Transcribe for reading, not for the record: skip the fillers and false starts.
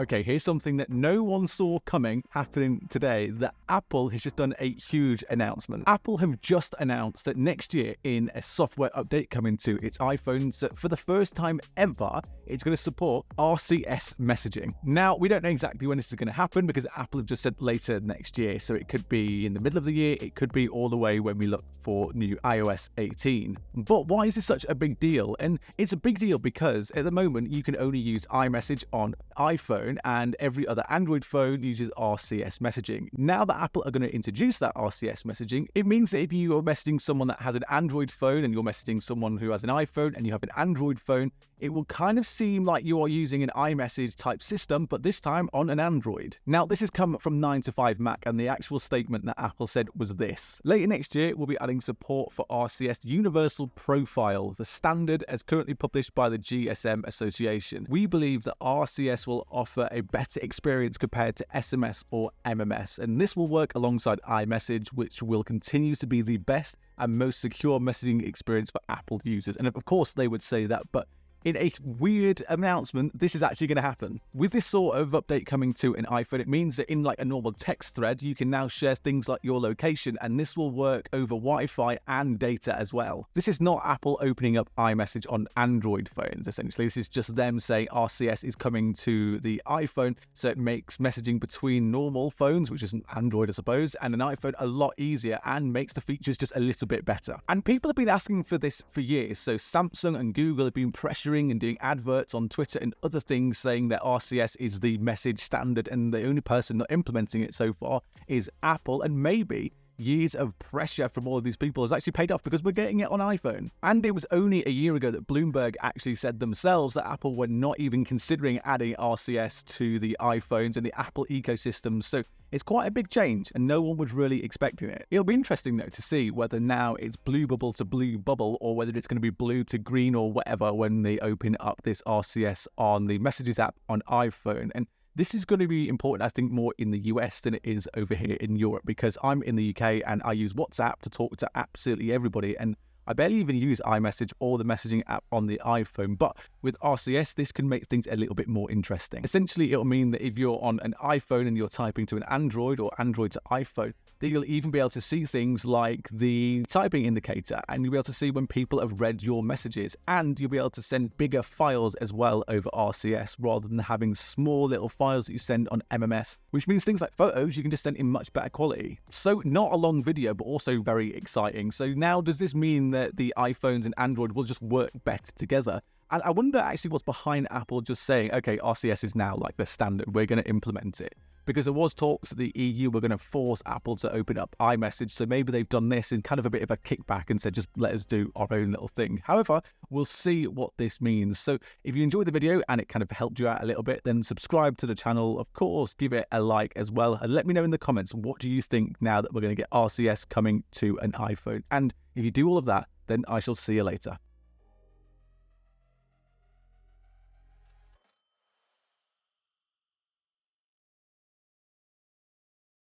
Okay, here's something that no one saw coming happening today, that Apple has just done a huge announcement. Apple have just announced that next year, in a software update coming to its iPhones, that for the first time ever, it's going to support RCS messaging. Now, we don't know exactly when this is going to happen because Apple have just said later next year, so it could be in the middle of the year, it could be all the way when we look for new iOS 18. But why is this such a big deal? And it's a big deal because at the moment, you can only use iMessage on iPhone, and every other Android phone uses RCS messaging. Now that Apple are going to introduce that RCS messaging, it means that if you are messaging someone that has an Android phone and you're messaging someone who has an iPhone and you have an Android phone, it will kind of seem like you are using an iMessage type system, but this time on an Android. Now, this has come from 9to5Mac, and the actual statement that Apple said was this: later next year, we'll be adding support for RCS Universal Profile, the standard as currently published by the GSM Association. We believe that RCS will offer a better experience compared to SMS or MMS, and this will work alongside iMessage, which will continue to be the best and most secure messaging experience for Apple users. And of course, they would say that, but in a weird announcement, this is actually going to happen. With this sort of update coming to an iPhone, it means that in like a normal text thread, you can now share things like your location, and this will work over Wi-Fi and data as well. This is not Apple opening up iMessage on Android phones, essentially. This is just them saying RCS is coming to the iPhone, so it makes messaging between normal phones, which is an Android, I suppose, and an iPhone a lot easier and makes the features just a little bit better. And people have been asking for this for years, so Samsung and Google have been pressuring and doing adverts on Twitter and other things saying that RCS is the message standard, and the only person not implementing it so far is Apple. And maybe years of pressure from all of these people has actually paid off because we're getting it on iPhone. And it was only a year ago that Bloomberg actually said themselves that Apple were not even considering adding RCS to the iPhones and the Apple ecosystem. So it's quite a big change, and no one was really expecting it. It'll be interesting, though, to see whether now it's blue bubble to blue bubble, or whether it's going to be blue to green or whatever when they open up this RCS on the Messages app on iPhone. And this is going to be important, I think, more in the US than it is over here in Europe, because I'm in the UK and I use WhatsApp to talk to absolutely everybody, and I barely even use iMessage or the messaging app on the iPhone. But with RCS, this can make things a little bit more interesting. Essentially, it'll mean that if you're on an iPhone and you're typing to an Android or Android to iPhone, that you'll even be able to see things like the typing indicator, and you'll be able to see when people have read your messages, and you'll be able to send bigger files as well over RCS rather than having small little files that you send on MMS, which means things like photos you can just send in much better quality. So not a long video, but also very exciting. So now, does this mean that the iPhones and Android will just work better together? And I wonder actually what's behind Apple just saying, okay, RCS is now like the standard, we're going to implement it. Because there was talks that the EU were going to force Apple to open up iMessage, so maybe they've done this in kind of a bit of a kickback and said, just let us do our own little thing. However, we'll see what this means. So if you enjoyed the video and it kind of helped you out a little bit, then subscribe to the channel. Of course, give it a like as well. And let me know in the comments, what do you think now that we're going to get RCS coming to an iPhone? And if you do all of that, then I shall see you later.